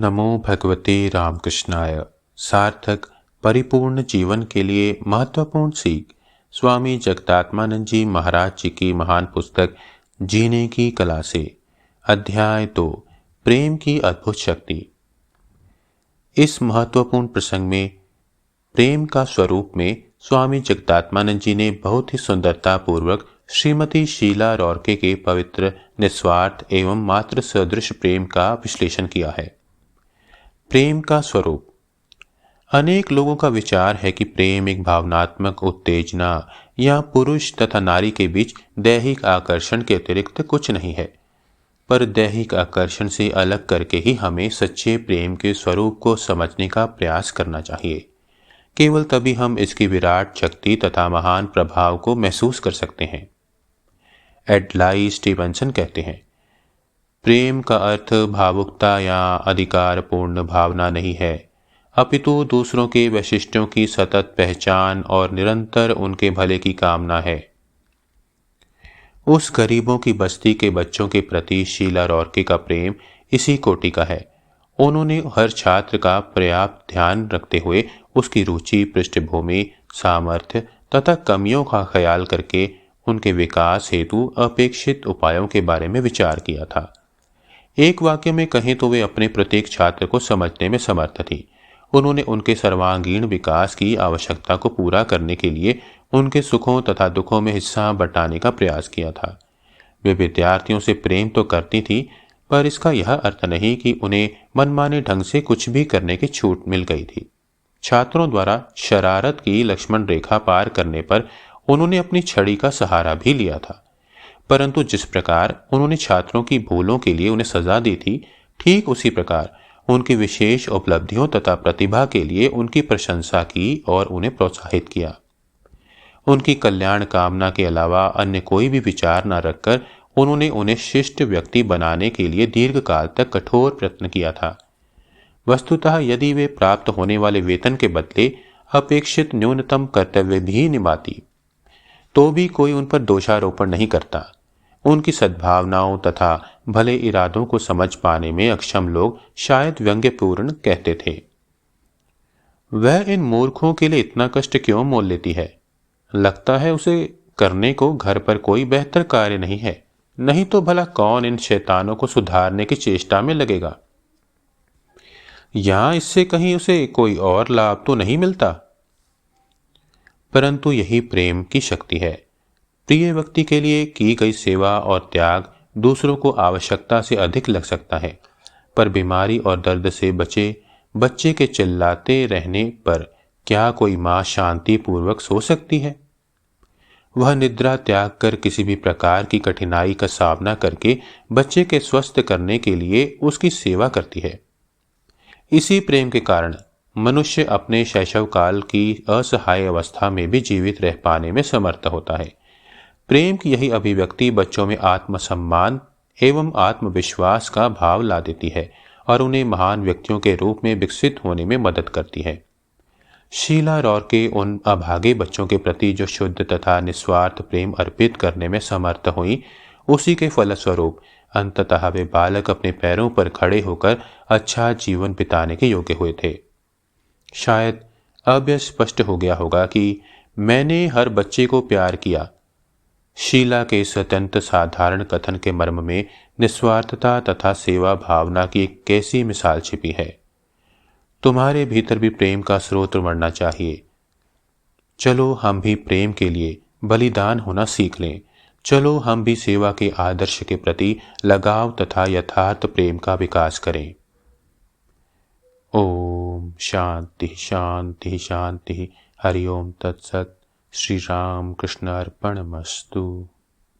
नमो भगवते रामकृष्णाय। सार्थक परिपूर्ण जीवन के लिए महत्वपूर्ण सीख। स्वामी जगदात्मानंद जी महाराज जी की महान पुस्तक जीने की कला से। अध्याय 2, प्रेम की अद्भुत शक्ति। इस महत्वपूर्ण प्रसंग में प्रेम का स्वरूप में स्वामी जगदात्मानंद जी ने बहुत ही सुंदरता पूर्वक श्रीमती शीला रॉर्के के पवित्र, निस्वार्थ एवं मात्र सदृश प्रेम का विश्लेषण किया है। प्रेम का स्वरूप। अनेक लोगों का विचार है कि प्रेम एक भावनात्मक उत्तेजना या पुरुष तथा नारी के बीच दैहिक आकर्षण के अतिरिक्त कुछ नहीं है, पर दैहिक आकर्षण से अलग करके ही हमें सच्चे प्रेम के स्वरूप को समझने का प्रयास करना चाहिए। केवल तभी हम इसकी विराट शक्ति तथा महान प्रभाव को महसूस कर सकते हैं। एडलाई स्टीवनसन कहते हैं, प्रेम का अर्थ भावुकता या अधिकारपूर्ण भावना नहीं है, अपितु दूसरों के वैशिष्ट्यों की सतत पहचान और निरंतर उनके भले की कामना है। उस गरीबों की बस्ती के बच्चों के प्रति शीला रॉर्के का प्रेम इसी कोटि का है। उन्होंने हर छात्र का पर्याप्त ध्यान रखते हुए उसकी रुचि, पृष्ठभूमि, सामर्थ्य तथा कमियों का ख्याल करके उनके विकास हेतु अपेक्षित उपायों के बारे में विचार किया था। एक वाक्य में कहें तो वे अपने प्रत्येक छात्र को समझने में समर्थ थी। उन्होंने उनके सर्वांगीण विकास की आवश्यकता को पूरा करने के लिए उनके सुखों तथा दुखों में हिस्सा बंटाने का प्रयास किया था। वे विद्यार्थियों से प्रेम तो करती थी, पर इसका यह अर्थ नहीं कि उन्हें मनमाने ढंग से कुछ भी करने की छूट मिल गई थी। छात्रों द्वारा शरारत की लक्ष्मण रेखा पार करने पर उन्होंने अपनी छड़ी का सहारा भी लिया था, परंतु जिस प्रकार उन्होंने छात्रों की भूलों के लिए उन्हें सजा दी थी, ठीक उसी प्रकार उनकी विशेष उपलब्धियों तथा प्रतिभा के लिए उनकी प्रशंसा की और उन्हें प्रोत्साहित किया। उनकी कल्याण कामना के अलावा अन्य कोई भी विचार न रखकर उन्होंने उन्हें शिष्ट व्यक्ति बनाने के लिए दीर्घकाल तक कठोर प्रयत्न किया था। वस्तुतः यदि वे प्राप्त होने वाले वेतन के बदले अपेक्षित न्यूनतम कर्तव्य भी निभाती, तो भी कोई उन पर दोषारोपण नहीं करता। उनकी सद्भावनाओं तथा भले इरादों को समझ पाने में अक्षम लोग शायद व्यंग्यपूर्ण कहते थे, वह इन मूर्खों के लिए इतना कष्ट क्यों मोल लेती है? लगता है उसे करने को घर पर कोई बेहतर कार्य नहीं है, नहीं तो भला कौन इन शैतानों को सुधारने की चेष्टा में लगेगा? या इससे कहीं उसे कोई और लाभ तो नहीं मिलता? परंतु यही प्रेम की शक्ति है। प्रिय व्यक्ति के लिए की गई सेवा और त्याग दूसरों को आवश्यकता से अधिक लग सकता है, पर बीमारी और दर्द से बचे बच्चे के चिल्लाते रहने पर क्या कोई मां शांति पूर्वक सो सकती है? वह निद्रा त्याग कर किसी भी प्रकार की कठिनाई का सामना करके बच्चे के स्वस्थ करने के लिए उसकी सेवा करती है। इसी प्रेम के कारण मनुष्य अपने शैशव काल की असहाय अवस्था में भी जीवित रह पाने में समर्थ होता है। प्रेम की यही अभिव्यक्ति बच्चों में आत्मसम्मान एवं आत्मविश्वास का भाव ला देती है और उन्हें महान व्यक्तियों के रूप में विकसित होने में मदद करती है। शीला रॉर्के उन अभागे बच्चों के प्रति जो शुद्ध तथा निस्वार्थ प्रेम अर्पित करने में समर्थ हुई, उसी के फलस्वरूप अंततः वे बालक अपने पैरों पर खड़े होकर अच्छा जीवन बिताने के योग्य हुए थे। शायद अब यह स्पष्ट हो गया होगा कि मैंने हर बच्चे को प्यार किया। शीला के इस अत्यंत साधारण कथन के मर्म में निस्वार्थता तथा सेवा भावना की एक कैसी मिसाल छिपी है। तुम्हारे भीतर भी प्रेम का स्रोत बढ़ना चाहिए। चलो हम भी प्रेम के लिए बलिदान होना सीख लें। चलो हम भी सेवा के आदर्श के प्रति लगाव तथा यथार्थ प्रेम का विकास करें। ओम शांति शांति शांति। हरि ओम तत्सत। श्री राम कृष्ण अर्पणमस्तु।